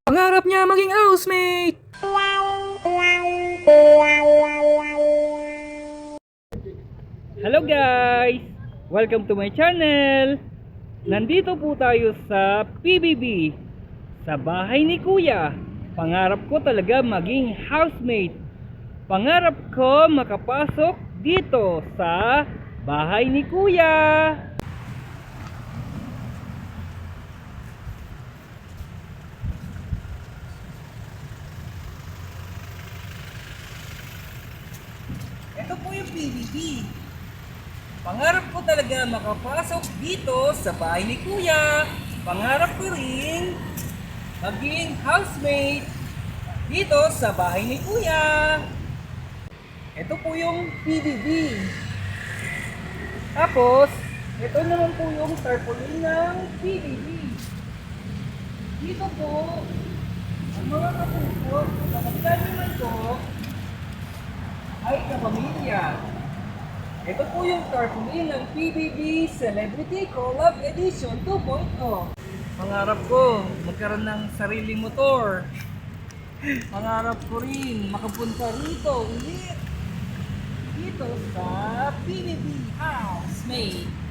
Pangarap niya maging housemate! Hello guys! Welcome to my channel! Nandito po tayo sa PBB, sa bahay ni Kuya. Pangarap ko talaga maging housemate. Pangarap ko makapasok dito sa bahay ni Kuya. Ito po yung PBB. Pangarap ko talaga makapasok dito sa bahay ni Kuya. Pangarap ko rin maging housemate dito sa bahay ni Kuya. Ito po yung PBB. Tapos, ito naman po yung tarpaulin ng PBB. Dito po, ang mga kapuso, sa kapitan naman ko, ay kapamilya. Ito po yung tarpaulin ng PBB Celebrity Collab Edition 2.0. Pangarap ko magkaroon ng sariling motor. Pangarap ko rin makapunta rito ulit dito sa PBB Housemate.